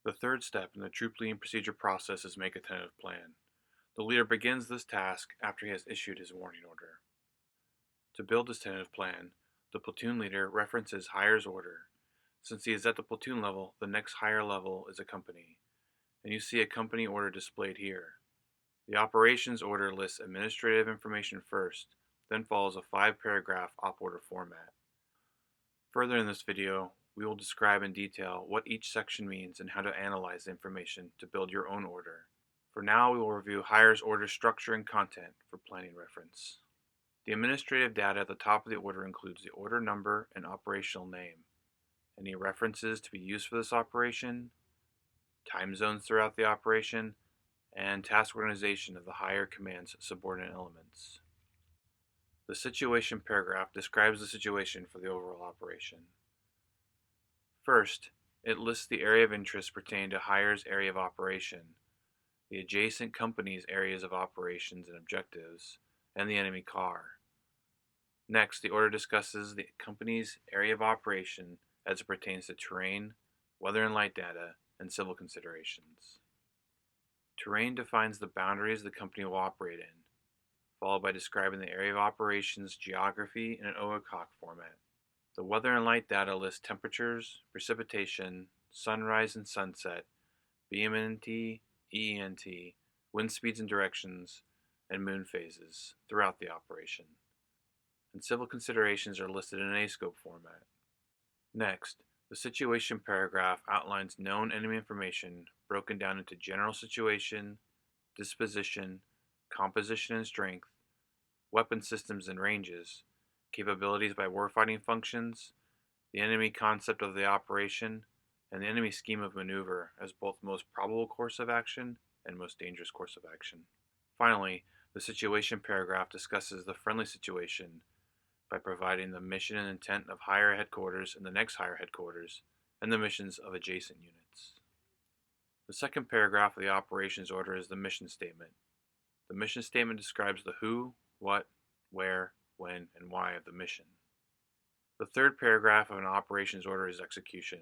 The third step in the troop leading procedure process is make a tentative plan. The leader begins this task after he has issued his warning order. To build his tentative plan, the platoon leader references Higher's order. Since he is at the platoon level, the next higher level is a company, and you see a company order displayed here. The operations order lists administrative information first, then follows a 5-paragraph op order format. Further in this video, we will describe in detail what each section means and how to analyze the information to build your own order. For now, we will review Higher's order structure and content for planning reference. The administrative data at the top of the order includes the order number and operational name, any references to be used for this operation, time zones throughout the operation, and task organization of the higher command's subordinate elements. The situation paragraph describes the situation for the overall operation. First, it lists the area of interest pertaining to Higher's area of operation, the adjacent company's areas of operations and objectives, and the enemy car. Next, the order discusses the company's area of operation as it pertains to terrain, weather and light data, and civil considerations. Terrain defines the boundaries the company will operate in, followed by describing the area of operations geography in an OACOC format. The weather and light data lists temperatures, precipitation, sunrise and sunset, BMNT, EENT, wind speeds and directions, and moon phases throughout the operation. And civil considerations are listed in an A-scope format. Next, the situation paragraph outlines known enemy information broken down into general situation, disposition, composition and strength, weapon systems and ranges, capabilities by warfighting functions, the enemy concept of the operation, and the enemy scheme of maneuver as both most probable course of action and most dangerous course of action. Finally, the situation paragraph discusses the friendly situation by providing the mission and intent of higher headquarters and the next higher headquarters, and the missions of adjacent units. The second paragraph of the operations order is the mission statement. The mission statement describes the who, what, where, when, and why of the mission. The third paragraph of an operations order is execution.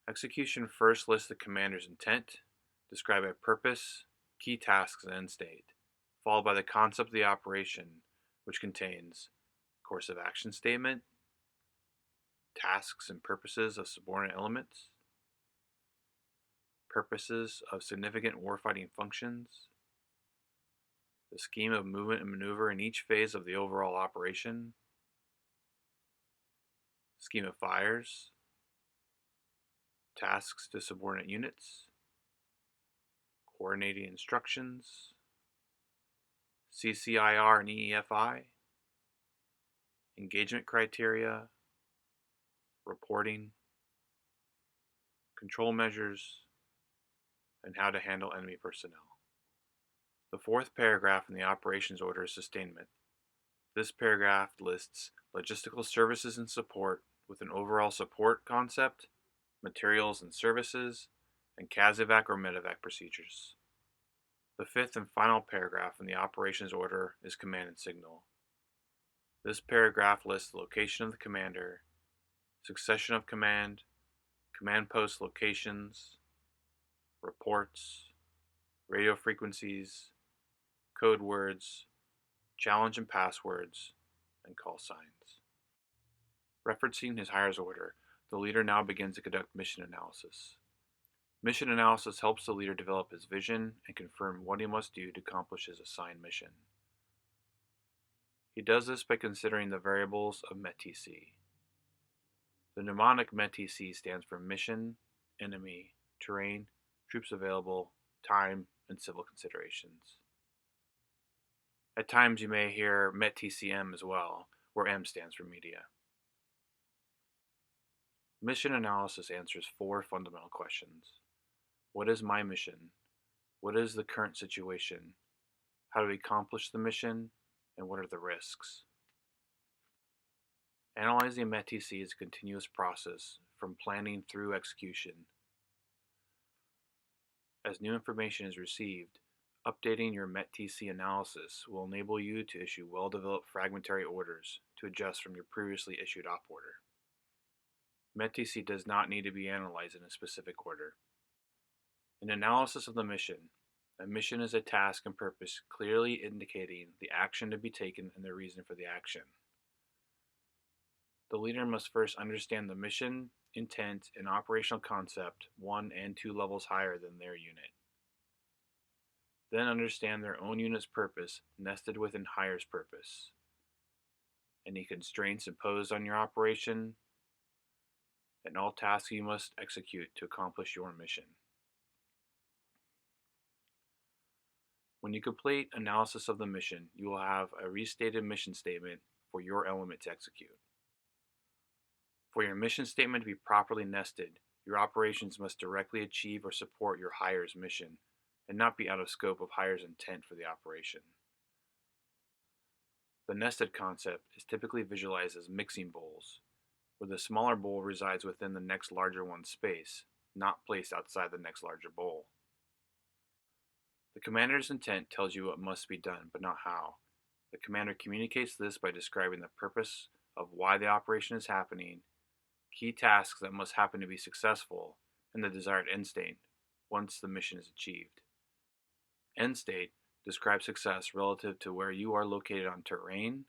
Execution first lists the commander's intent, described by purpose, key tasks, and end state, followed by the concept of the operation, which contains course of action statement, tasks and purposes of subordinate elements, purposes of significant warfighting functions, the scheme of movement and maneuver in each phase of the overall operation, scheme of fires, tasks to subordinate units, coordinating instructions, CCIR and EEFI, engagement criteria, reporting, control measures, and how to handle enemy personnel. The fourth paragraph in the operations order is sustainment. This paragraph lists logistical services and support with an overall support concept, materials and services, and CASEVAC or MEDEVAC procedures. The fifth and final paragraph in the operations order is command and signal. This paragraph lists the location of the commander, succession of command post locations, reports, radio frequencies, code words, challenge and passwords, and call signs. Referencing his higher's order, the leader now begins to conduct mission analysis. Mission analysis helps the leader develop his vision and confirm what he must do to accomplish his assigned mission. He does this by considering the variables of METTC. The mnemonic METTC stands for mission, enemy, terrain, troops available, time, and civil considerations. At times you may hear METTCM as well, where M stands for media. Mission analysis answers 4 fundamental questions. What is my mission? What is the current situation? How do we accomplish the mission? And what are the risks? Analyzing METTC is a continuous process from planning through execution. As new information is received, updating your METTC analysis will enable you to issue well-developed fragmentary orders to adjust from your previously issued op order. METTC does not need to be analyzed in a specific order. An analysis of the mission. A mission is a task and purpose clearly indicating the action to be taken and the reason for the action. The leader must first understand the mission, intent, and operational concept 1 and 2 levels higher than their unit. Then understand their own unit's purpose nested within higher's purpose. Any constraints imposed on your operation, and all tasks you must execute to accomplish your mission. When you complete analysis of the mission, you will have a restated mission statement for your element to execute. For your mission statement to be properly nested, your operations must directly achieve or support your higher's mission and not be out of scope of higher's intent for the operation. The nested concept is typically visualized as mixing bowls, where the smaller bowl resides within the next larger one's space, not placed outside the next larger bowl. The commander's intent tells you what must be done, but not how. The commander communicates this by describing the purpose of why the operation is happening, key tasks that must happen to be successful, and the desired end state once the mission is achieved. End state describes success relative to where you are located on terrain,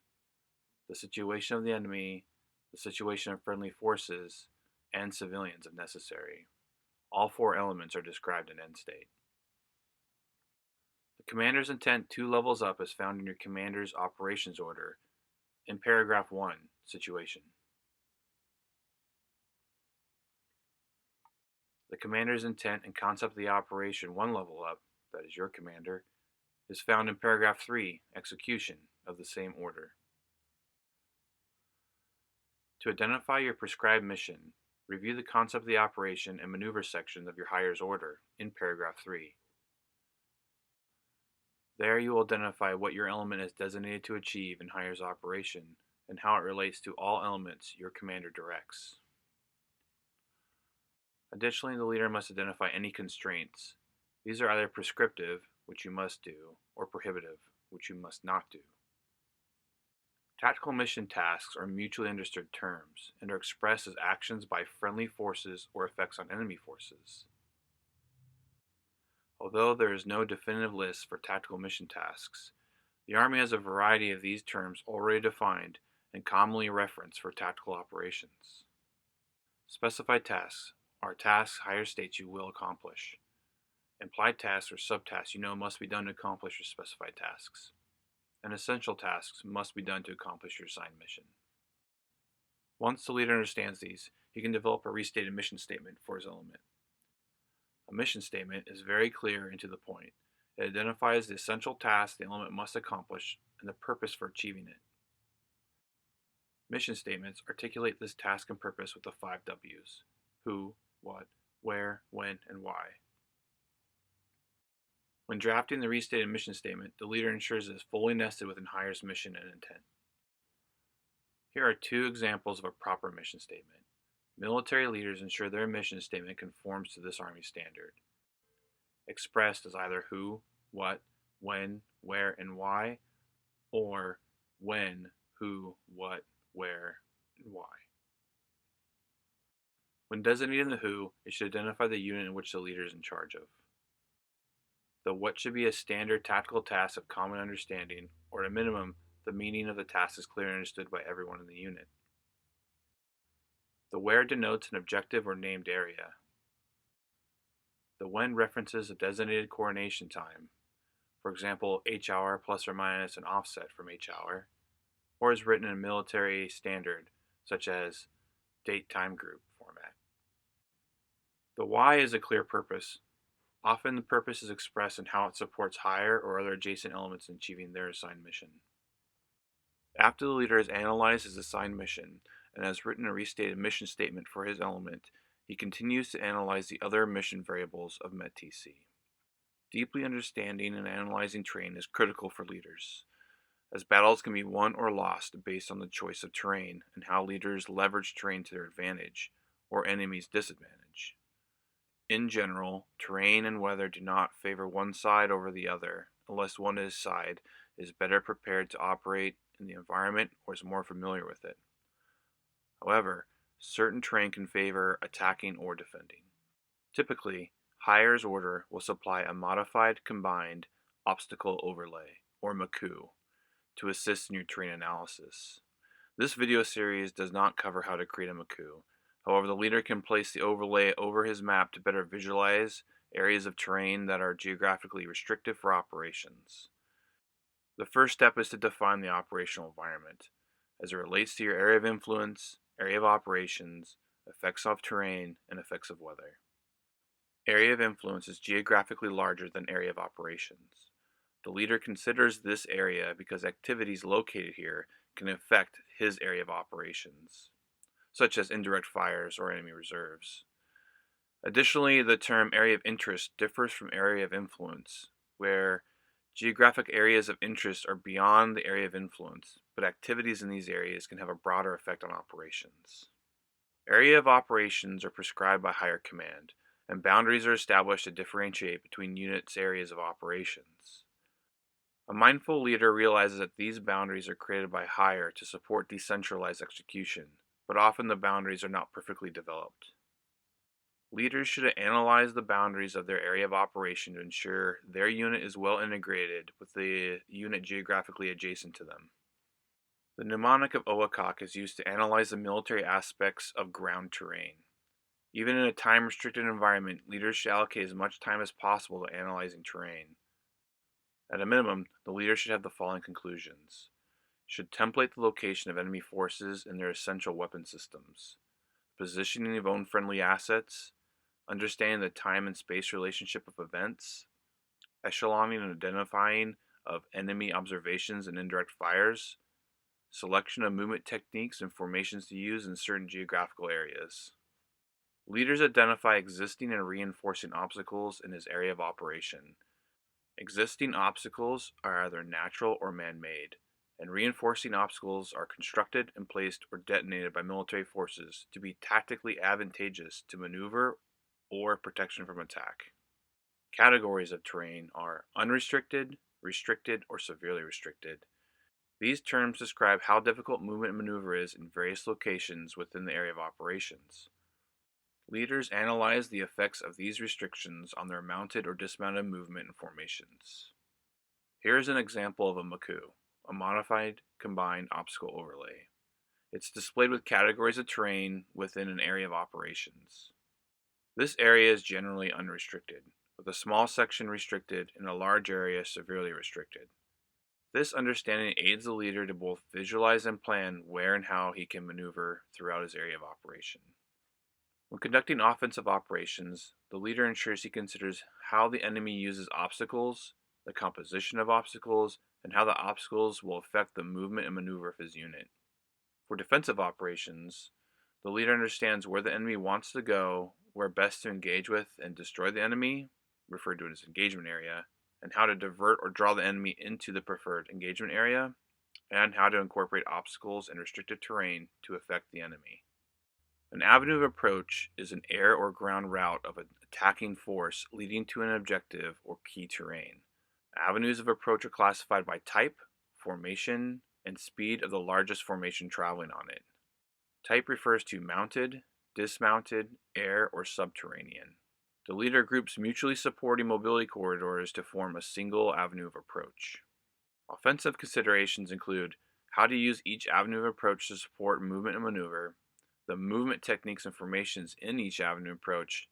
the situation of the enemy, the situation of friendly forces, and civilians if necessary. All 4 elements are described in end state. The commander's intent 2 levels up is found in your commander's operations order in paragraph 1, situation. The commander's intent and concept of the operation 1 level up, that is your commander, is found in paragraph 3, execution, of the same order. To identify your prescribed mission, review the concept of the operation and maneuver section of your higher's order in paragraph 3. There you will identify what your element is designated to achieve in higher's operation and how it relates to all elements your commander directs. Additionally, the leader must identify any constraints. These are either prescriptive, which you must do, or prohibitive, which you must not do. Tactical mission tasks are mutually understood terms and are expressed as actions by friendly forces or effects on enemy forces. Although there is no definitive list for tactical mission tasks, the Army has a variety of these terms already defined and commonly referenced for tactical operations. Specified tasks are tasks higher states you will accomplish. Implied tasks or subtasks you know must be done to accomplish your specified tasks. And essential tasks must be done to accomplish your assigned mission. Once the leader understands these, he can develop a restated mission statement for his element. A mission statement is very clear and to the point. It identifies the essential task the element must accomplish and the purpose for achieving it. Mission statements articulate this task and purpose with the 5 W's: who, what, where, when, and why. When drafting the restated mission statement, the leader ensures it is fully nested within higher's mission and intent. Here are 2 examples of a proper mission statement. Military leaders ensure their mission statement conforms to this Army standard, expressed as either who, what, when, where, and why, or when, who, what, where, and why. When designating the who, it should identify the unit in which the leader is in charge of. The what should be a standard tactical task of common understanding, or at a minimum, the meaning of the task is clearly understood by everyone in the unit. The where denotes an objective or named area. The when references a designated coordination time, for example, H hour plus or minus an offset from H hour, or is written in a military standard, such as date time group format. The why is a clear purpose. Often the purpose is expressed in how it supports higher or other adjacent elements in achieving their assigned mission. After the leader has analyzed his assigned mission and has written a restated mission statement for his element, he continues to analyze the other mission variables of MET-TC. Deeply understanding and analyzing terrain is critical for leaders, as battles can be won or lost based on the choice of terrain and how leaders leverage terrain to their advantage or enemies' disadvantage. In general, terrain and weather do not favor one side over the other, unless one side is better prepared to operate in the environment or is more familiar with it. However, certain terrain can favor attacking or defending. Typically, Hires order will supply a modified combined obstacle overlay, or MACOO, to assist in your terrain analysis. This video series does not cover how to create a MACOO. However, the leader can place the overlay over his map to better visualize areas of terrain that are geographically restrictive for operations. The first step is to define the operational environment as it relates to your area of influence, area of operations, effects of terrain, and effects of weather. Area of influence is geographically larger than area of operations. The leader considers this area because activities located here can affect his area of operations, such as indirect fires or enemy reserves. Additionally, the term area of interest differs from area of influence, where geographic areas of interest are beyond the area of influence, but activities in these areas can have a broader effect on operations. Area of operations are prescribed by higher command, and boundaries are established to differentiate between units' areas of operations. A mindful leader realizes that these boundaries are created by higher to support decentralized execution, but often the boundaries are not perfectly developed. Leaders should analyze the boundaries of their area of operation to ensure their unit is well integrated with the unit geographically adjacent to them. The mnemonic of OACOC is used to analyze the military aspects of ground terrain. Even in a time-restricted environment, leaders should allocate as much time as possible to analyzing terrain. At a minimum, the leader should have the following conclusions. Should template the location of enemy forces and their essential weapon systems, positioning of own friendly assets, understanding the time and space relationship of events, echeloning and identifying of enemy observations and indirect fires, selection of movement techniques and formations to use in certain geographical areas. Leaders identify existing and reinforcing obstacles in his area of operation. Existing obstacles are either natural or man-made, and reinforcing obstacles are constructed and placed or detonated by military forces to be tactically advantageous to maneuver or protection from attack. Categories of terrain are unrestricted, restricted, or severely restricted. These terms describe how difficult movement and maneuver is in various locations within the area of operations. Leaders analyze the effects of these restrictions on their mounted or dismounted movement and formations. Here is an example of a MACOO, a modified combined obstacle overlay. It's displayed with categories of terrain within an area of operations. This area is generally unrestricted, with a small section restricted and a large area severely restricted. This understanding aids the leader to both visualize and plan where and how he can maneuver throughout his area of operation. When conducting offensive operations, the leader ensures he considers how the enemy uses obstacles, the composition of obstacles, and how the obstacles will affect the movement and maneuver of his unit. For defensive operations, the leader understands where the enemy wants to go, where best to engage with and destroy the enemy, referred to as engagement area, and how to divert or draw the enemy into the preferred engagement area, and how to incorporate obstacles and restricted terrain to affect the enemy. An avenue of approach is an air or ground route of an attacking force leading to an objective or key terrain. Avenues of approach are classified by type, formation, and speed of the largest formation traveling on it. Type refers to mounted, dismounted, air, or subterranean. The leader groups mutually supporting mobility corridors to form a single avenue of approach. Offensive considerations include how to use each avenue of approach to support movement and maneuver, the movement techniques and formations in each avenue approach,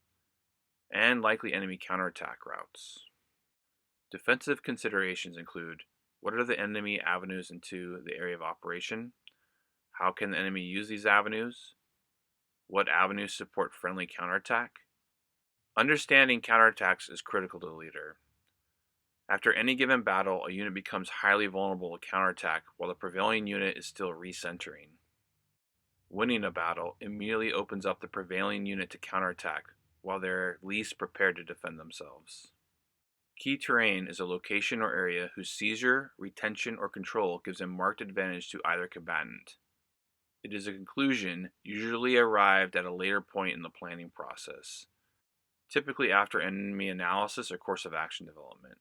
and likely enemy counterattack routes. Defensive considerations include what are the enemy avenues into the area of operation, how can the enemy use these avenues, what avenues support friendly counterattack. Understanding counterattacks is critical to the leader. After any given battle, a unit becomes highly vulnerable to counterattack while the prevailing unit is still recentering. Winning a battle immediately opens up the prevailing unit to counterattack while they're least prepared to defend themselves. Key terrain is a location or area whose seizure, retention, or control gives a marked advantage to either combatant. It is a conclusion usually arrived at a later point in the planning process, typically after enemy analysis or course of action development.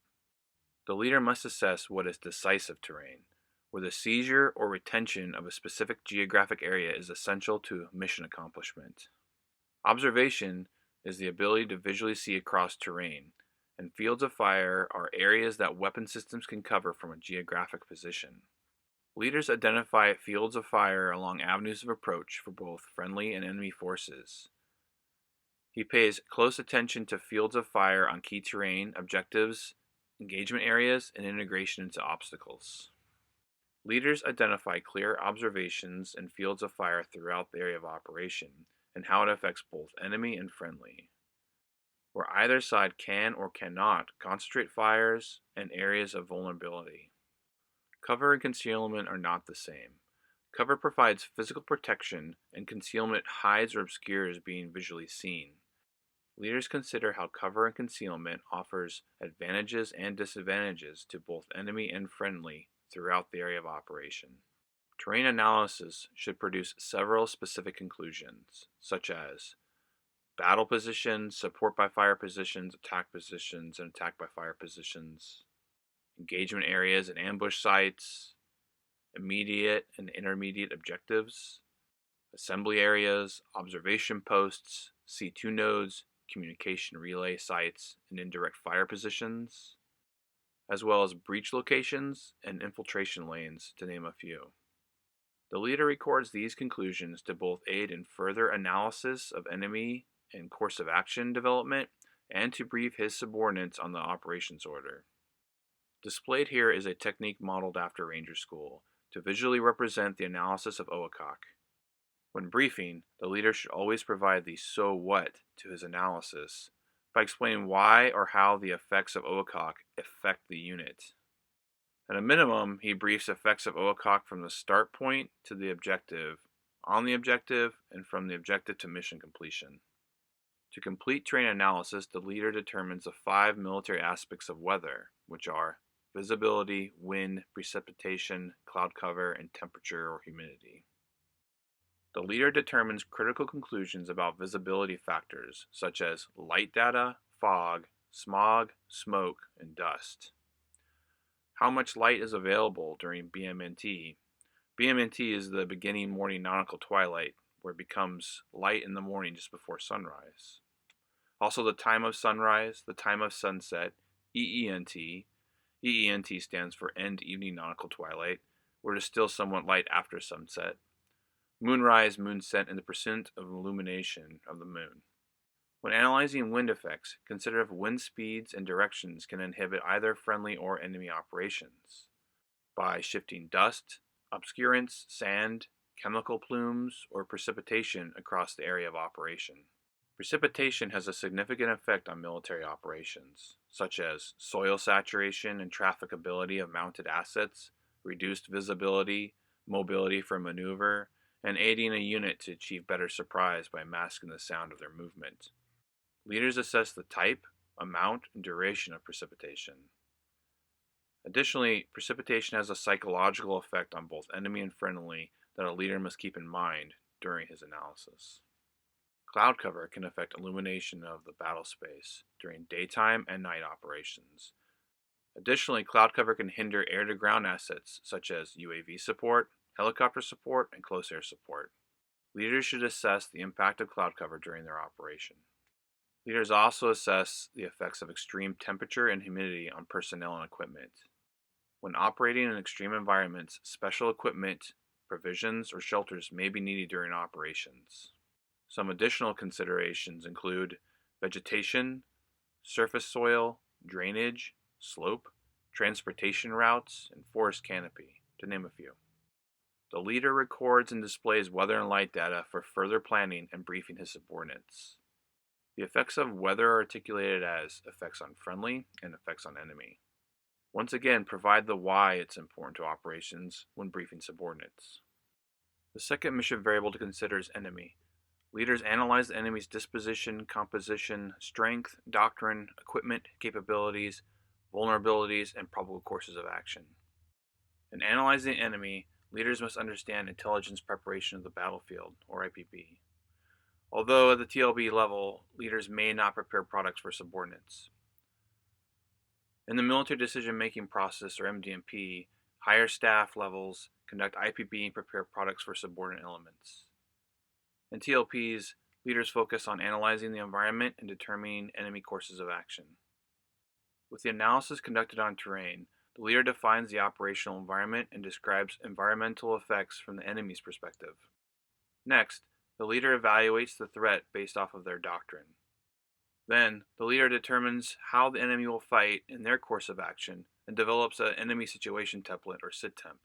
The leader must assess what is decisive terrain, where the seizure or retention of a specific geographic area is essential to mission accomplishment. Observation is the ability to visually see across terrain, and fields of fire are areas that weapon systems can cover from a geographic position. Leaders identify fields of fire along avenues of approach for both friendly and enemy forces. He pays close attention to fields of fire on key terrain, objectives, engagement areas, and integration into obstacles. Leaders identify clear observations and fields of fire throughout the area of operation and how it affects both enemy and friendly, where either side can or cannot concentrate fires and areas of vulnerability. Cover and concealment are not the same. Cover provides physical protection, and concealment hides or obscures being visually seen. Leaders consider how cover and concealment offers advantages and disadvantages to both enemy and friendly throughout the area of operation. Terrain analysis should produce several specific conclusions, such as battle positions, support by fire positions, attack positions, and attack by fire positions, engagement areas and ambush sites, immediate and intermediate objectives, assembly areas, observation posts, C2 nodes, communication relay sites, and indirect fire positions, as well as breach locations and infiltration lanes, to name a few. The leader records these conclusions to both aid in further analysis of enemy and course of action development and to brief his subordinates on the operations order. Displayed here is a technique modeled after Ranger School to visually represent the analysis of OACOC. When briefing, the leader should always provide the so what to his analysis by explaining why or how the effects of OACOC affect the unit. At a minimum, he briefs effects of OACOC from the start point to the objective, on the objective, and from the objective to mission completion. To complete terrain analysis, the leader determines the 5 military aspects of weather, which are visibility, wind, precipitation, cloud cover, and temperature or humidity. The leader determines critical conclusions about visibility factors such as light data, fog, smog, smoke, and dust. How much light is available during BMNT? BMNT is the beginning morning nautical twilight, where it becomes light in the morning just before sunrise. Also the time of sunrise, the time of sunset, EENT. EENT stands for end evening nautical twilight, where it is still somewhat light after sunset. Moonrise, moonset, and the percent of illumination of the moon. When analyzing wind effects, consider if wind speeds and directions can inhibit either friendly or enemy operations by shifting dust, obscurance, sand, chemical plumes, or precipitation across the area of operation. Precipitation has a significant effect on military operations, such as soil saturation and trafficability of mounted assets, reduced visibility, mobility for maneuver, and aiding a unit to achieve better surprise by masking the sound of their movement. Leaders assess the type, amount, and duration of precipitation. Additionally, precipitation has a psychological effect on both enemy and friendly that a leader must keep in mind during his analysis. Cloud cover can affect illumination of the battle space during daytime and night operations. Additionally, cloud cover can hinder air-to-ground assets such as UAV support, helicopter support, and close air support. Leaders should assess the impact of cloud cover during their operation. Leaders also assess the effects of extreme temperature and humidity on personnel and equipment. When operating in extreme environments, special equipment, provisions, or shelters may be needed during operations. Some additional considerations include vegetation, surface soil, drainage, slope, transportation routes, and forest canopy, to name a few. The leader records and displays weather and light data for further planning and briefing his subordinates. The effects of weather are articulated as effects on friendly and effects on enemy. Once again, provide the why it's important to operations when briefing subordinates. The second mission variable to consider is enemy. Leaders analyze the enemy's disposition, composition, strength, doctrine, equipment, capabilities, vulnerabilities, and probable courses of action. In analyzing the enemy, leaders must understand intelligence preparation of the battlefield, or IPB. Although at the TLB level, leaders may not prepare products for subordinates. In the military decision-making process, or MDMP, higher staff levels conduct IPB and prepare products for subordinate elements. In TLPs, leaders focus on analyzing the environment and determining enemy courses of action. With the analysis conducted on terrain, the leader defines the operational environment and describes environmental effects from the enemy's perspective. Next, the leader evaluates the threat based off of their doctrine. Then, the leader determines how the enemy will fight in their course of action and develops an enemy situation template or SITTEMP.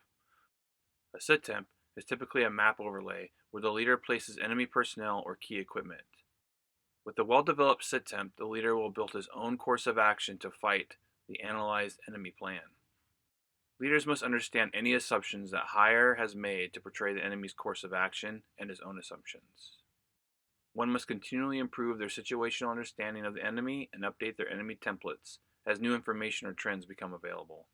A SITTEMP is typically a map overlay where the leader places enemy personnel or key equipment. With the well-developed SITTEMP, the leader will build his own course of action to fight the analyzed enemy plan. Leaders must understand any assumptions that hire has made to portray the enemy's course of action and his own assumptions. One must continually improve their situational understanding of the enemy and update their enemy templates as new information or trends become available.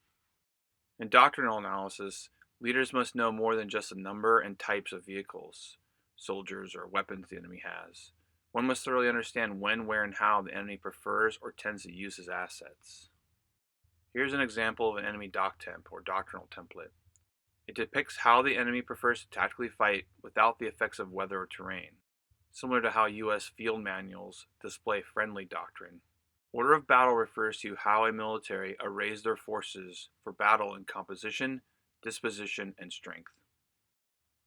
In doctrinal analysis, leaders must know more than just the number and types of vehicles, soldiers, or weapons the enemy has. One must thoroughly understand when, where, and how the enemy prefers or tends to use his assets. Here's an example of an enemy doctemp or doctrinal template. It depicts how the enemy prefers to tactically fight without the effects of weather or terrain, similar to how U.S. field manuals display friendly doctrine. Order of battle refers to how a military arrays their forces for battle in composition, disposition, and strength.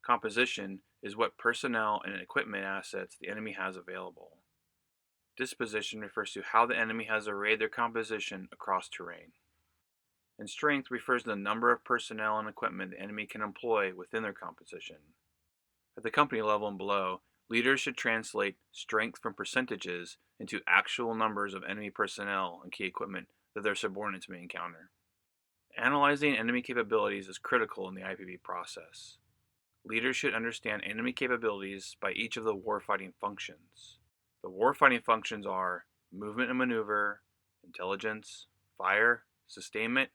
Composition is what personnel and equipment assets the enemy has available. Disposition refers to how the enemy has arrayed their composition across terrain. And strength refers to the number of personnel and equipment the enemy can employ within their composition. At the company level and below, leaders should translate strength from percentages into actual numbers of enemy personnel and key equipment that their subordinates may encounter. Analyzing enemy capabilities is critical in the IPB process. Leaders should understand enemy capabilities by each of the warfighting functions. The warfighting functions are movement and maneuver, intelligence, fire, sustainment,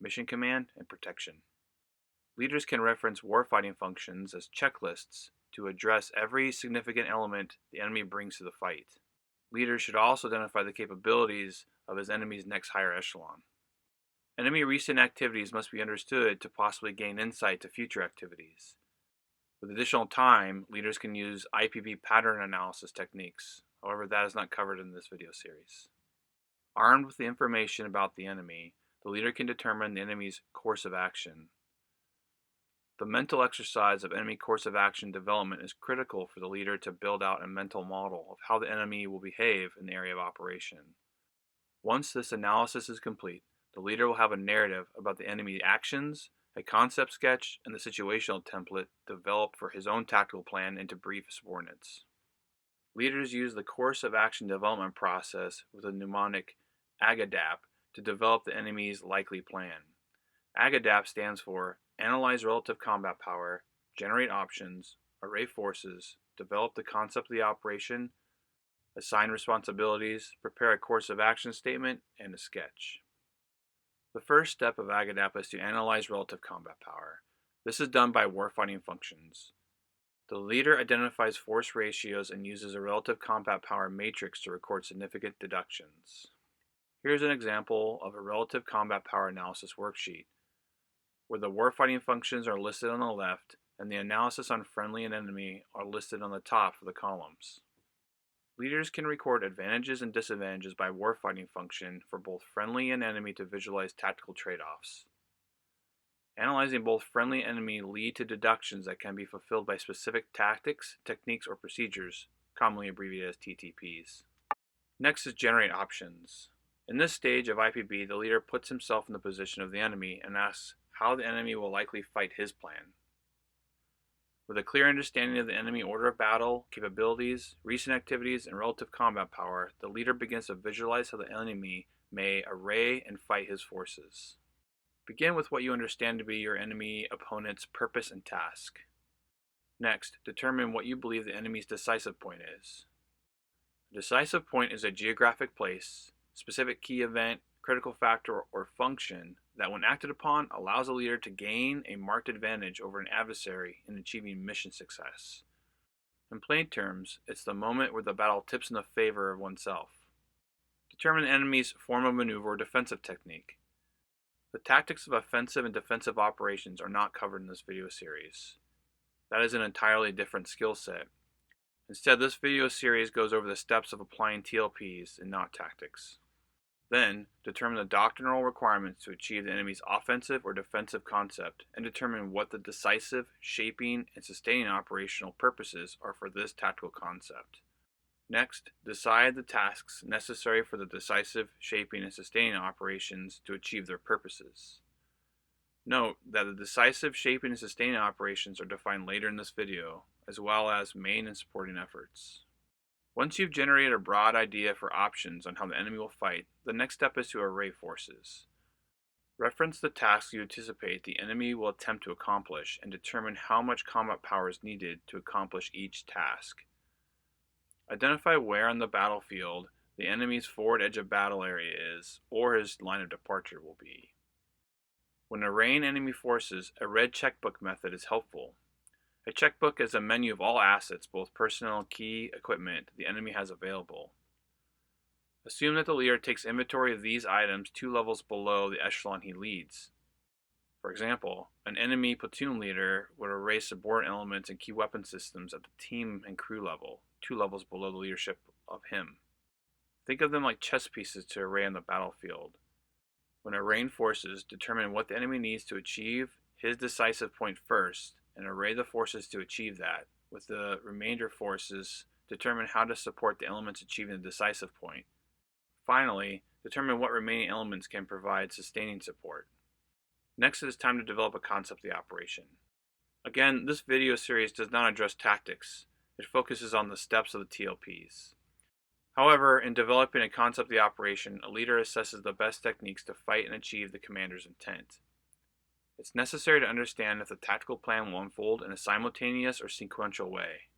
mission command, and protection. Leaders can reference warfighting functions as checklists to address every significant element the enemy brings to the fight. Leaders should also identify the capabilities of his enemy's next higher echelon. Enemy recent activities must be understood to possibly gain insight to future activities. With additional time, leaders can use IPB pattern analysis techniques. However, that is not covered in this video series. Armed with the information about the enemy, the leader can determine the enemy's course of action. The mental exercise of enemy course of action development is critical for the leader to build out a mental model of how the enemy will behave in the area of operation. Once this analysis is complete, the leader will have a narrative about the enemy actions, a concept sketch, and the situational template developed for his own tactical plan and to brief subordinates. Leaders use the course of action development process with a mnemonic AGADAP to develop the enemy's likely plan. AGADAP stands for Analyze Relative Combat Power, Generate Options, Array Forces, Develop the Concept of the Operation, Assign Responsibilities, Prepare a Course of Action Statement, and a Sketch. The first step of AGADAP is to analyze relative combat power. This is done by warfighting functions. The leader identifies force ratios and uses a relative combat power matrix to record significant deductions. Here's an example of a relative combat power analysis worksheet, where the warfighting functions are listed on the left and the analysis on friendly and enemy are listed on the top of the columns. Leaders can record advantages and disadvantages by warfighting function for both friendly and enemy to visualize tactical trade-offs. Analyzing both friendly and enemy lead to deductions that can be fulfilled by specific tactics, techniques, or procedures, commonly abbreviated as TTPs. Next is generate options. In this stage of IPB, the leader puts himself in the position of the enemy and asks how the enemy will likely fight his plan. With a clear understanding of the enemy order of battle, capabilities, recent activities, and relative combat power, the leader begins to visualize how the enemy may array and fight his forces. Begin with what you understand to be your enemy opponent's purpose and task. Next, determine what you believe the enemy's decisive point is. A decisive point is a geographic place, specific key event, critical factor, or function that when acted upon allows a leader to gain a marked advantage over an adversary in achieving mission success. In plain terms, it's the moment where the battle tips in the favor of oneself. Determine the enemy's form of maneuver or defensive technique. The tactics of offensive and defensive operations are not covered in this video series. That is an entirely different skill set. Instead, this video series goes over the steps of applying TLPs and not tactics. Then, determine the doctrinal requirements to achieve the enemy's offensive or defensive concept, and determine what the decisive, shaping, and sustaining operational purposes are for this tactical concept. Next, decide the tasks necessary for the decisive, shaping, and sustaining operations to achieve their purposes. Note that the decisive, shaping, and sustaining operations are defined later in this video, as well as main and supporting efforts. Once you've generated a broad idea for options on how the enemy will fight, the next step is to array forces. Reference the tasks you anticipate the enemy will attempt to accomplish and determine how much combat power is needed to accomplish each task. Identify where on the battlefield the enemy's forward edge of battle area is, or his line of departure will be. When arraying enemy forces, a red checkbook method is helpful. A checkbook is a menu of all assets, both personnel and key equipment, the enemy has available. Assume that the leader takes inventory of these items 2 levels below the echelon he leads. For example, an enemy platoon leader would array subordinate elements and key weapon systems at the team and crew level, 2 levels below the leadership of him. Think of them like chess pieces to array on the battlefield. When arraying forces, determine what the enemy needs to achieve his decisive point first, and array the forces to achieve that. With the remainder forces, determine how to support the elements achieving the decisive point. Finally, determine what remaining elements can provide sustaining support. Next, it is time to develop a concept of the operation. Again, this video series does not address tactics. It focuses on the steps of the TLPs. However, in developing a concept of the operation, a leader assesses the best techniques to fight and achieve the commander's intent. It's necessary to understand if the tactical plan will unfold in a simultaneous or sequential way.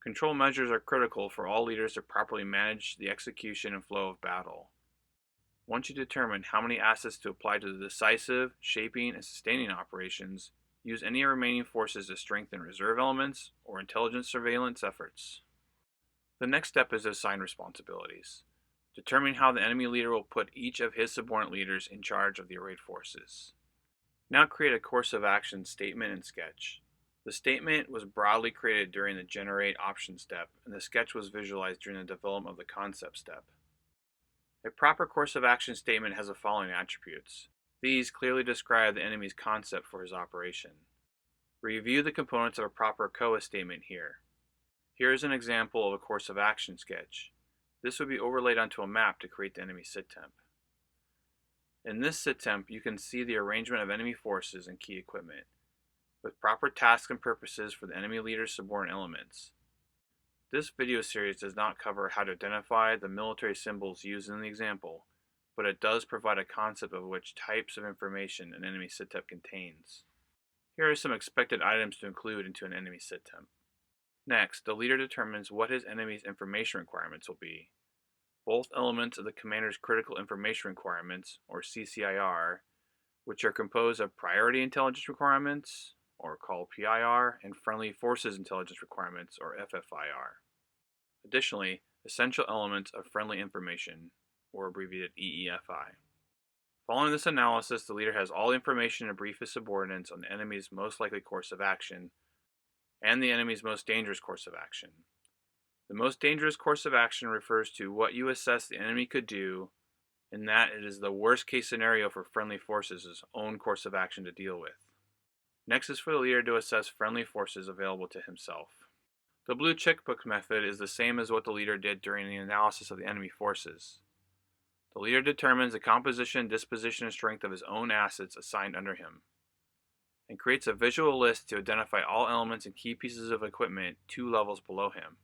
Control measures are critical for all leaders to properly manage the execution and flow of battle. Once you determine how many assets to apply to the decisive, shaping, and sustaining operations, use any remaining forces to strengthen reserve elements or intelligence surveillance efforts. The next step is to assign responsibilities. Determine how the enemy leader will put each of his subordinate leaders in charge of the arrayed forces. Now create a course of action statement and sketch. The statement was broadly created during the generate option step, and the sketch was visualized during the development of the concept step. A proper course of action statement has the following attributes. These clearly describe the enemy's concept for his operation. Review the components of a proper COA statement here. Here is an example of a course of action sketch. This would be overlaid onto a map to create the enemy sit temp. In this sit temp, you can see the arrangement of enemy forces and key equipment, with proper tasks and purposes for the enemy leader's subordinate elements. This video series does not cover how to identify the military symbols used in the example, but it does provide a concept of which types of information an enemy sit temp contains. Here are some expected items to include into an enemy sit temp. Next, the leader determines what his enemy's information requirements will be. Both elements of the commander's critical information requirements, or CCIR, which are composed of priority intelligence requirements, or called PIR, and friendly forces intelligence requirements, or FFIR. Additionally, essential elements of friendly information, or abbreviated EEFI. Following this analysis, the leader has all the information to brief his subordinates on the enemy's most likely course of action and the enemy's most dangerous course of action. The most dangerous course of action refers to what you assess the enemy could do, in that it is the worst case scenario for friendly forces' own course of action to deal with. Next is for the leader to assess friendly forces available to himself. The blue checkbook method is the same as what the leader did during the analysis of the enemy forces. The leader determines the composition, disposition, and strength of his own assets assigned under him, and creates a visual list to identify all elements and key pieces of equipment 2 levels below him.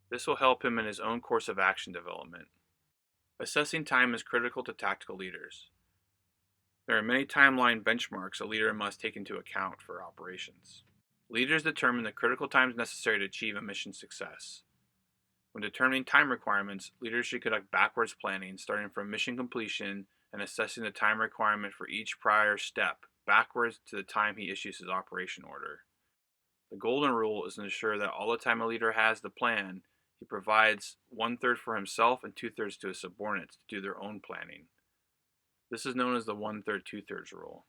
This will help him in his own course of action development. Assessing time is critical to tactical leaders. There are many timeline benchmarks a leader must take into account for operations. Leaders determine the critical times necessary to achieve a mission's success. When determining time requirements, leaders should conduct backwards planning, starting from mission completion and assessing the time requirement for each prior step, backwards to the time he issues his operation order. The golden rule is to ensure that all the time a leader has the plan, he provides 1/3 for himself and 2/3 to his subordinates to do their own planning. This is known as the 1/3, 2/3 rule.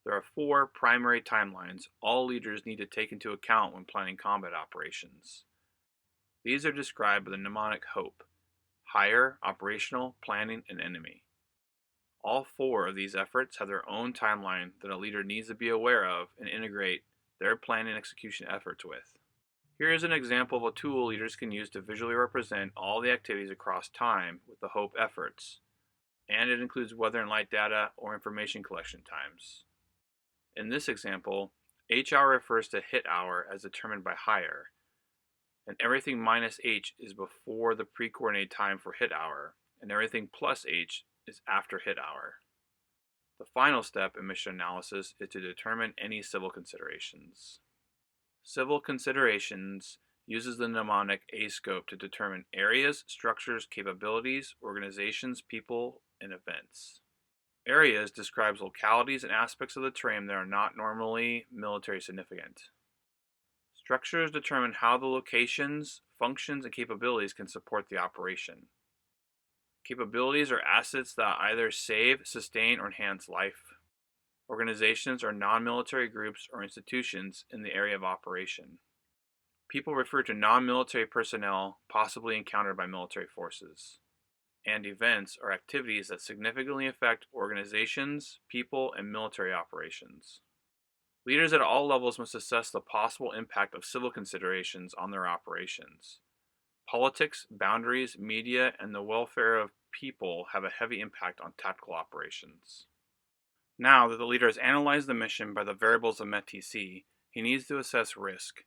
There are 4 primary timelines all leaders need to take into account when planning combat operations. These are described by the mnemonic HOPE: hire, operational, planning, and enemy. All 4 of these efforts have their own timeline that a leader needs to be aware of and integrate their plan and execution efforts with. Here is an example of a tool leaders can use to visually represent all the activities across time with the HOPE efforts, and it includes weather and light data or information collection times. In this example, H hour refers to hit hour as determined by hire, and everything minus H is before the pre-coordinated time for hit hour, and everything plus H is after hit hour. The final step in mission analysis is to determine any civil considerations. Civil considerations uses the mnemonic A-scope to determine areas, structures, capabilities, organizations, people, and events. Areas describes localities and aspects of the terrain that are not normally military significant. Structures determine how the locations, functions, and capabilities can support the operation. Capabilities are assets that either save, sustain, or enhance life. Organizations are non-military groups or institutions in the area of operation. People refer to non-military personnel possibly encountered by military forces. And events are activities that significantly affect organizations, people, and military operations. Leaders at all levels must assess the possible impact of civil considerations on their operations. Politics, boundaries, media, and the welfare of people have a heavy impact on tactical operations. Now that the leader has analyzed the mission by the variables of METTC, he needs to assess risk.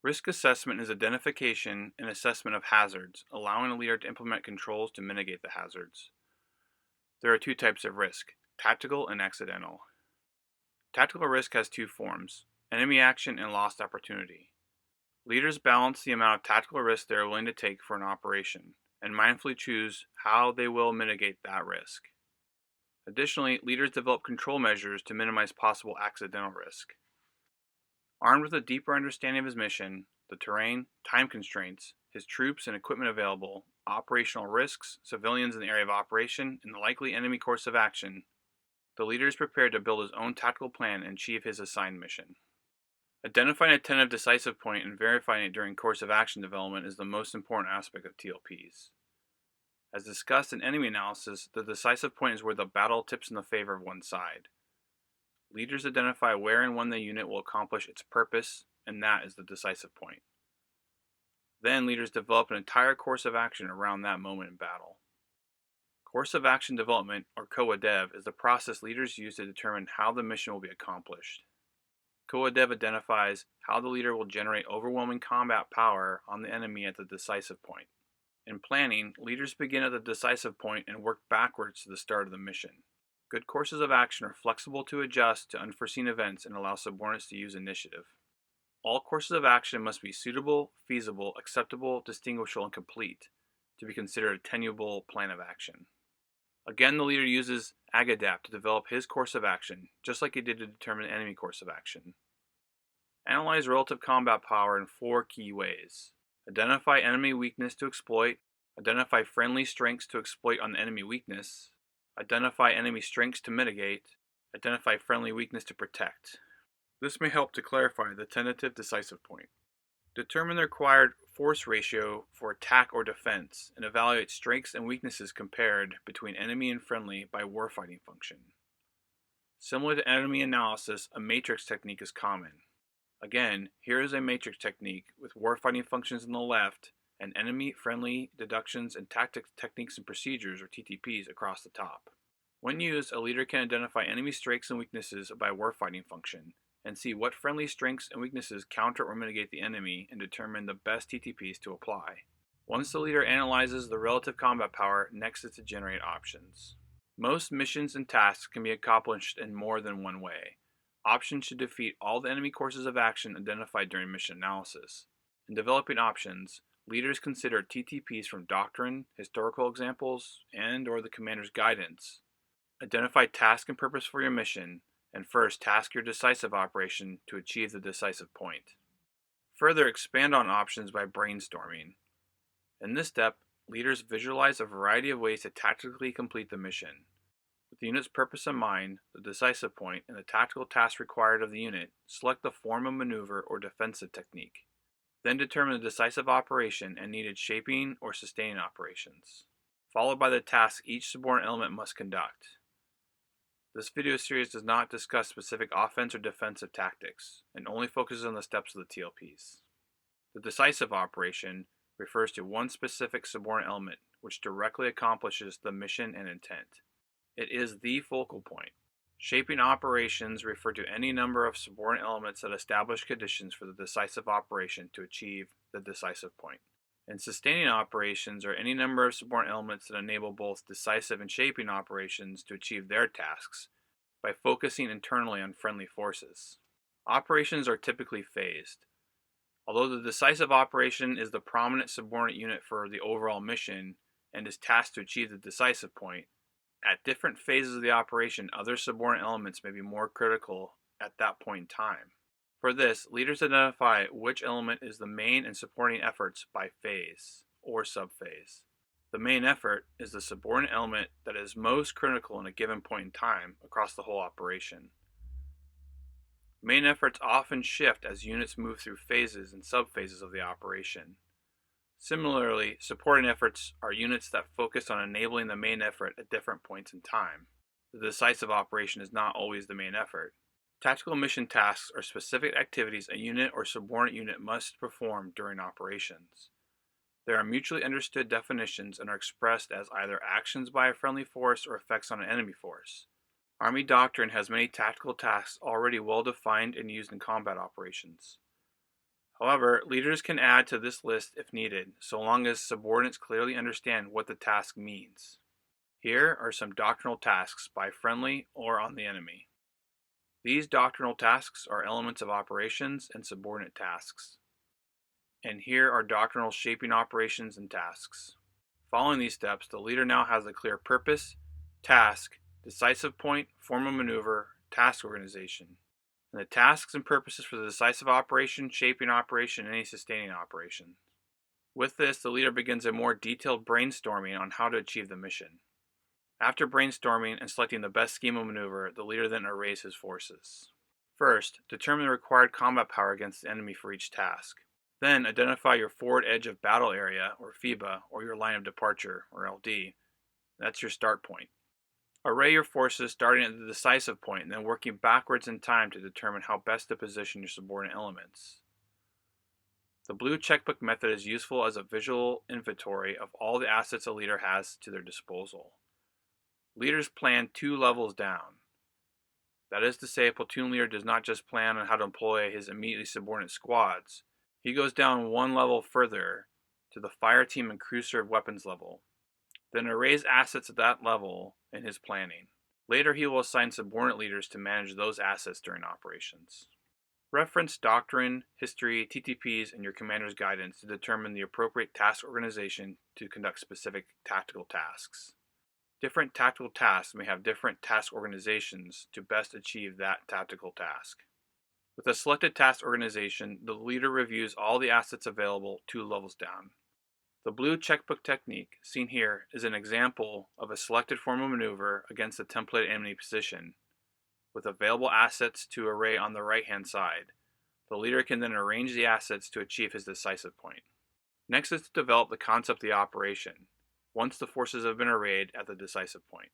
Risk assessment is identification and assessment of hazards, allowing a leader to implement controls to mitigate the hazards. There are 2 types of risk: tactical and accidental. Tactical risk has 2 forms: enemy action and lost opportunity. Leaders balance the amount of tactical risk they are willing to take for an operation, and mindfully choose how they will mitigate that risk. Additionally, leaders develop control measures to minimize possible accidental risk. Armed with a deeper understanding of his mission, the terrain, time constraints, his troops and equipment available, operational risks, civilians in the area of operation, and the likely enemy course of action, the leader is prepared to build his own tactical plan and achieve his assigned mission. Identifying a tentative decisive point and verifying it during course of action development is the most important aspect of TOPs. As discussed in enemy analysis, the decisive point is where the battle tips in the favor of one side. Leaders identify where and when the unit will accomplish its purpose, and that is the decisive point. Then leaders develop an entire course of action around that moment in battle. Course of action development, or COADEV, is the process leaders use to determine how the mission will be accomplished. COADEV identifies how the leader will generate overwhelming combat power on the enemy at the decisive point. In planning, leaders begin at the decisive point and work backwards to the start of the mission. Good courses of action are flexible to adjust to unforeseen events and allow subordinates to use initiative. All courses of action must be suitable, feasible, acceptable, distinguishable, and complete to be considered a tenable plan of action. Again, the leader uses AGADAPT to develop his course of action, just like he did to determine enemy course of action. Analyze relative combat power in 4 key ways: identify enemy weakness to exploit, identify friendly strengths to exploit on the enemy weakness, identify enemy strengths to mitigate, identify friendly weakness to protect. This may help to clarify the tentative decisive point. Determine the required force ratio for attack or defense, and evaluate strengths and weaknesses compared between enemy and friendly by warfighting function. Similar to enemy analysis, a matrix technique is common. Again, here is a matrix technique with warfighting functions on the left and enemy, friendly, deductions, and tactics, techniques, and procedures, or TTPs, across the top. When used, a leader can identify enemy strengths and weaknesses by warfighting function, and see what friendly strengths and weaknesses counter or mitigate the enemy and determine the best TTPs to apply. Once the leader analyzes the relative combat power, next is to generate options. Most missions and tasks can be accomplished in more than one way. Options should defeat all the enemy courses of action identified during mission analysis. In developing options, leaders consider TTPs from doctrine, historical examples, and/or the commander's guidance. Identify task and purpose for your mission, and first task your decisive operation to achieve the decisive point. Further, expand on options by brainstorming. In this step, leaders visualize a variety of ways to tactically complete the mission. With the unit's purpose in mind, the decisive point, and the tactical task required of the unit, select the form of maneuver or defensive technique. Then determine the decisive operation and needed shaping or sustaining operations, followed by the task each subordinate element must conduct. This video series does not discuss specific offense or defensive tactics, and only focuses on the steps of the TLPs. The decisive operation refers to one specific subordinate element which directly accomplishes the mission and intent. It is the focal point. Shaping operations refer to any number of subordinate elements that establish conditions for the decisive operation to achieve the decisive point. And sustaining operations are any number of subordinate elements that enable both decisive and shaping operations to achieve their tasks by focusing internally on friendly forces. Operations are typically phased. Although the decisive operation is the prominent subordinate unit for the overall mission and is tasked to achieve the decisive point, at different phases of the operation, other subordinate elements may be more critical at that point in time. For this, leaders identify which element is the main and supporting efforts by phase or subphase. The main effort is the subordinate element that is most critical in a given point in time across the whole operation. Main efforts often shift as units move through phases and subphases of the operation. Similarly, supporting efforts are units that focus on enabling the main effort at different points in time. The decisive operation is not always the main effort. Tactical mission tasks are specific activities a unit or subordinate unit must perform during operations. There are mutually understood definitions and are expressed as either actions by a friendly force or effects on an enemy force. Army Doctrine has many tactical tasks already well defined and used in combat operations. However, leaders can add to this list if needed, so long as subordinates clearly understand what the task means. Here are some doctrinal tasks by friendly or on the enemy. These doctrinal tasks are elements of operations and subordinate tasks. And here are doctrinal shaping operations and tasks. Following these steps, the leader now has a clear purpose, task, decisive point, form of maneuver, task organization, and the tasks and purposes for the decisive operation, shaping operation, and any sustaining operation. With this, the leader begins a more detailed brainstorming on how to achieve the mission. After brainstorming and selecting the best scheme of maneuver, the leader then arrays his forces. First, determine the required combat power against the enemy for each task. Then, identify your forward edge of battle area, or FEBA, or your line of departure, or LD. That's your start point. Array your forces starting at the decisive point and then working backwards in time to determine how best to position your subordinate elements. The blue checkbook method is useful as a visual inventory of all the assets a leader has to their disposal. Leaders plan 2 levels down. That is to say, a platoon leader does not just plan on how to employ his immediately subordinate squads. He goes down 1 level further to the fire team and crew served weapons level, then arrays assets at that level in his planning. Later, he will assign subordinate leaders to manage those assets during operations. Reference doctrine, history, TTPs, and your commander's guidance to determine the appropriate task organization to conduct specific tactical tasks. Different tactical tasks may have different task organizations to best achieve that tactical task. With a selected task organization, the leader reviews all the assets available 2 levels down. The blue checkbook technique, seen here, is an example of a selected form of maneuver against a template enemy position, with available assets to array on the right-hand side. The leader can then arrange the assets to achieve his decisive point. Next is to develop the concept of the operation, once the forces have been arrayed at the decisive point.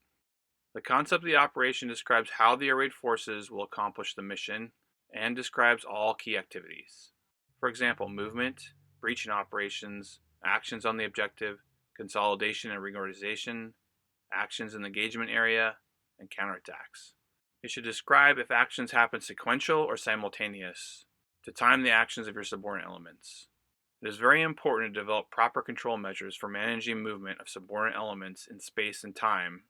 The concept of the operation describes how the arrayed forces will accomplish the mission, and describes all key activities. For example, movement, breaching operations, actions on the objective, consolidation and reorganization, actions in the engagement area, and counterattacks. It should describe if actions happen sequential or simultaneous, to time the actions of your subordinate elements. It is very important to develop proper control measures for managing movement of subordinate elements in space and time,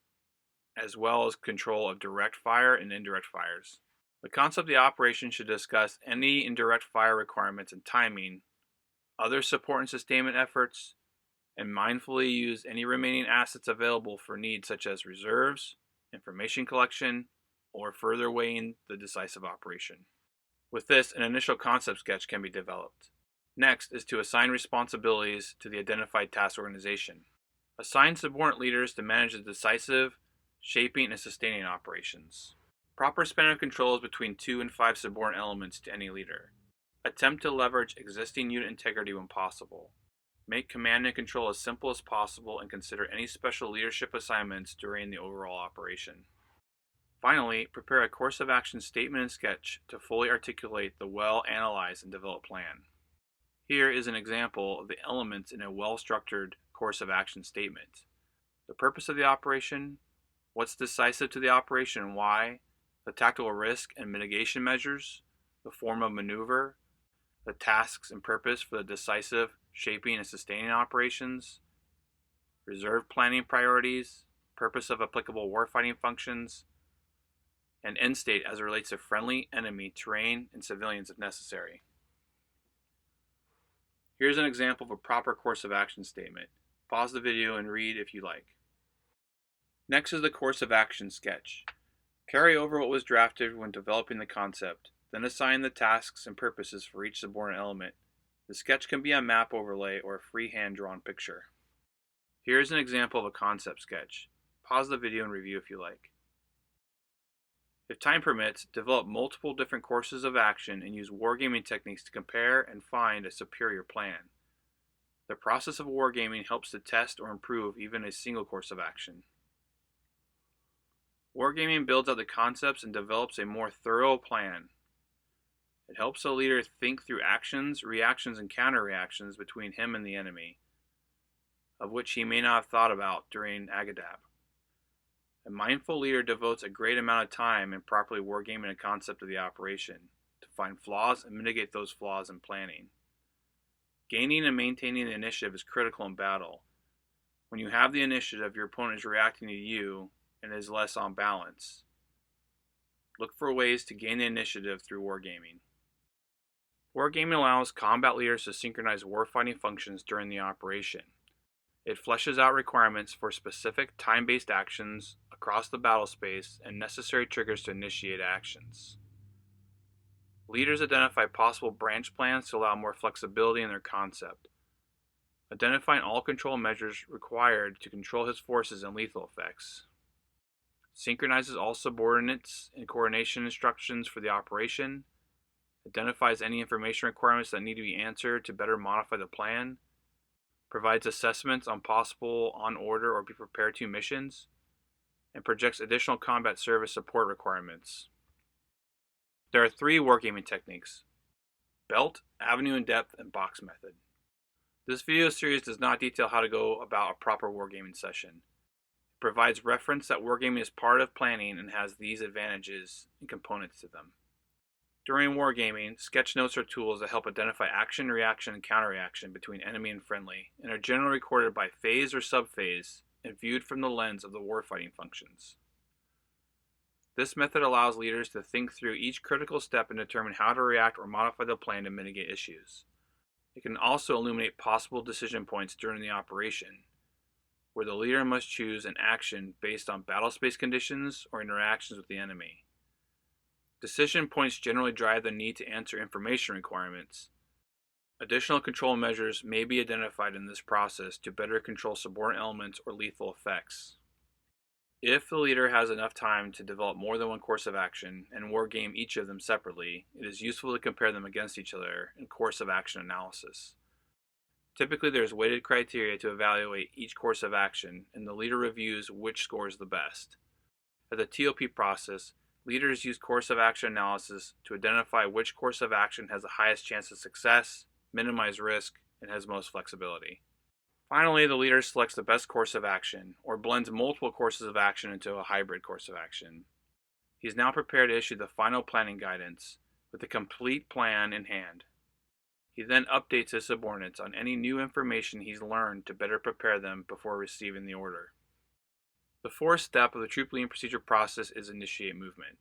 as well as control of direct fire and indirect fires. The concept of the operation should discuss any indirect fire requirements and timing, other support and sustainment efforts, and mindfully use any remaining assets available for needs such as reserves, information collection, or further weighing the decisive operation. With this, an initial concept sketch can be developed. Next is to assign responsibilities to the identified task organization. Assign subordinate leaders to manage the decisive, Shaping and sustaining operations. Proper span of control is between 2 and 5 subordinate elements to any leader. Attempt to leverage existing unit integrity when possible. Make command and control as simple as possible and consider any special leadership assignments during the overall operation. Finally, prepare a course of action statement and sketch to fully articulate the well-analyzed and developed plan. Here is an example of the elements in a well-structured course of action statement. The purpose of the operation, what's decisive to the operation and why, the tactical risk and mitigation measures, the form of maneuver, the tasks and purpose for the decisive, shaping, and sustaining operations, reserve planning priorities, purpose of applicable warfighting functions, and end state as it relates to friendly, enemy, terrain, and civilians if necessary. Here's an example of a proper course of action statement. Pause the video and read if you like. Next is the course of action sketch. Carry over what was drafted when developing the concept, then assign the tasks and purposes for each subordinate element. The sketch can be a map overlay or a freehand drawn picture. Here is an example of a concept sketch. Pause the video and review if you like. If time permits, develop multiple different courses of action and use wargaming techniques to compare and find a superior plan. The process of wargaming helps to test or improve even a single course of action. Wargaming builds out the concepts and develops a more thorough plan. It helps a leader think through actions, reactions, and counter-reactions between him and the enemy, of which he may not have thought about during Agadab. A mindful leader devotes a great amount of time in properly wargaming a concept of the operation to find flaws and mitigate those flaws in planning. Gaining and maintaining the initiative is critical in battle. When you have the initiative, your opponent is reacting to you and is less on balance. Look for ways to gain the initiative through wargaming. Wargaming allows combat leaders to synchronize warfighting functions during the operation. It fleshes out requirements for specific time-based actions across the battle space and necessary triggers to initiate actions. Leaders identify possible branch plans to allow more flexibility in their concept. Identifying all control measures required to control his forces and lethal effects. Synchronizes all subordinates and coordination instructions for the operation. Identifies any information requirements that need to be answered to better modify the plan. Provides assessments on possible on-order or be prepared to missions, and projects additional combat service support requirements. There are 3 wargaming techniques: belt, avenue and depth, and box method. This video series does not detail how to go about a proper wargaming session. It provides reference that wargaming is part of planning and has these advantages and components to them. During wargaming, sketch notes are tools that help identify action, reaction, and counterreaction between enemy and friendly, and are generally recorded by phase or subphase and viewed from the lens of the warfighting functions. This method allows leaders to think through each critical step and determine how to react or modify the plan to mitigate issues. It can also illuminate possible decision points during the operation, where the leader must choose an action based on battle space conditions or interactions with the enemy. Decision points generally drive the need to answer information requirements. Additional control measures may be identified in this process to better control subordinate elements or lethal effects. If the leader has enough time to develop more than one course of action and wargame each of them separately, it is useful to compare them against each other in course of action analysis. Typically, there is weighted criteria to evaluate each course of action, and the leader reviews which scores the best. At the TOP process, leaders use course of action analysis to identify which course of action has the highest chance of success, minimize risk, and has most flexibility. Finally, the leader selects the best course of action, or blends multiple courses of action into a hybrid course of action. He is now prepared to issue the final planning guidance with a complete plan in hand. He then updates his subordinates on any new information he's learned to better prepare them before receiving the order. The 4th step of the troop leading procedure process is initiate movement.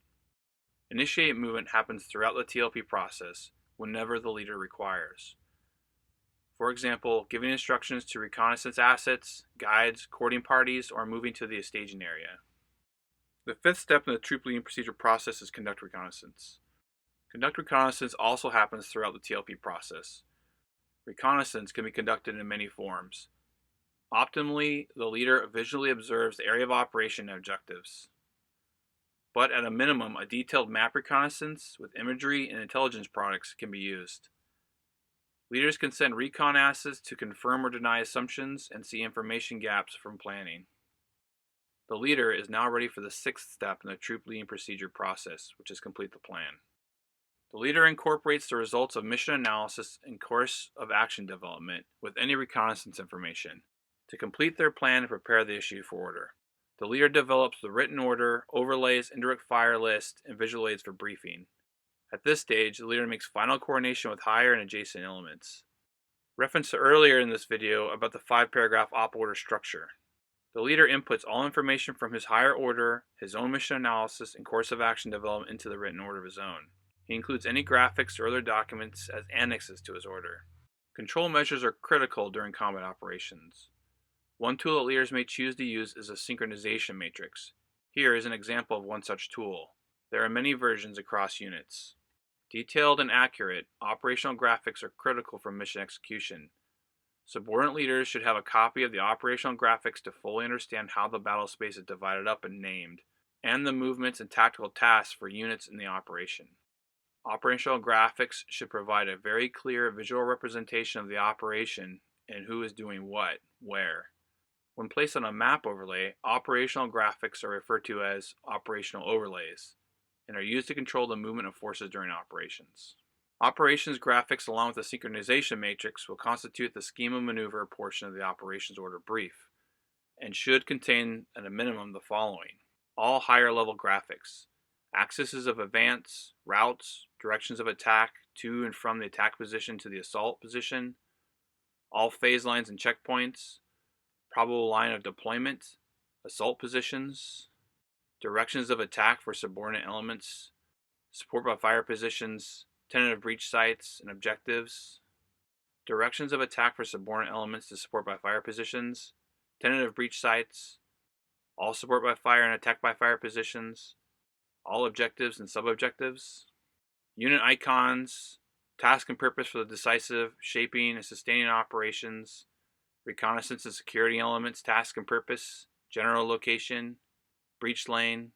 Initiate movement happens throughout the TLP process whenever the leader requires. For example, giving instructions to reconnaissance assets, guides, courting parties, or moving to the staging area. The 5th step in the troop leading procedure process is conduct reconnaissance. Conduct reconnaissance also happens throughout the TLP process. Reconnaissance can be conducted in many forms. Optimally, the leader visually observes the area of operation and objectives. But at a minimum, a detailed map reconnaissance with imagery and intelligence products can be used. Leaders can send recon assays to confirm or deny assumptions and see information gaps from planning. The leader is now ready for the sixth step in the troop leading procedure process, which is complete the plan. The leader incorporates the results of mission analysis and course of action development with any reconnaissance information to complete their plan and prepare the issue for order. The leader develops the written order, overlays, indirect fire list, and visual aids for briefing. At this stage, the leader makes final coordination with higher and adjacent elements. Reference to earlier in this video about the 5-paragraph op order structure. The leader inputs all information from his higher order, his own mission analysis, and course of action development into the written order of his own. He includes any graphics or other documents as annexes to his order. Control measures are critical during combat operations. One tool that leaders may choose to use is a Synchronization Matrix. Here is an example of one such tool. There are many versions across units. Detailed and accurate operational graphics are critical for mission execution. Subordinate leaders should have a copy of the operational graphics to fully understand how the battle space is divided up and named, and the movements and tactical tasks for units in the operation. Operational graphics should provide a very clear visual representation of the operation and who is doing what, where. When placed on a map overlay, operational graphics are referred to as operational overlays and are used to control the movement of forces during operations. Operations graphics along with the synchronization matrix will constitute the scheme of maneuver portion of the operations order brief and should contain at a minimum the following: all higher level graphics, axes of advance, routes, directions of attack to and from the attack position to the assault position, all phase lines and checkpoints, probable line of deployment, assault positions, directions of attack for subordinate elements, support by fire positions, tentative breach sites and objectives, directions of attack for subordinate elements to support by fire positions, tentative breach sites, all support by fire and attack by fire positions, all objectives and sub-objectives, unit icons, task and purpose for the decisive, shaping, and sustaining operations, reconnaissance and security elements, task and purpose, general location, breach lane,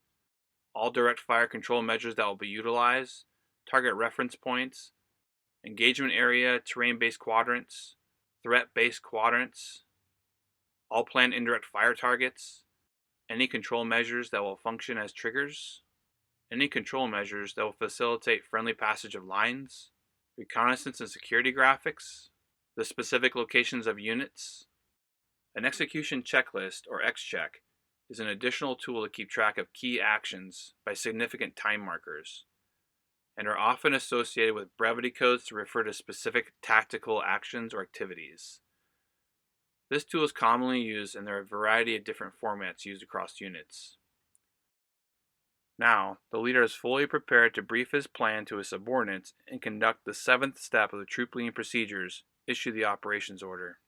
all direct fire control measures that will be utilized, target reference points, engagement area, terrain-based quadrants, threat-based quadrants, all planned indirect fire targets, any control measures that will function as triggers, any control measures that will facilitate friendly passage of lines, reconnaissance and security graphics, the specific locations of units. An execution checklist, or X-check, is an additional tool to keep track of key actions by significant time markers, and are often associated with brevity codes to refer to specific tactical actions or activities. This tool is commonly used, and there are a variety of different formats used across units. Now, the leader is fully prepared to brief his plan to his subordinates and conduct the 7th step of the troop leading procedures, issue the operations order.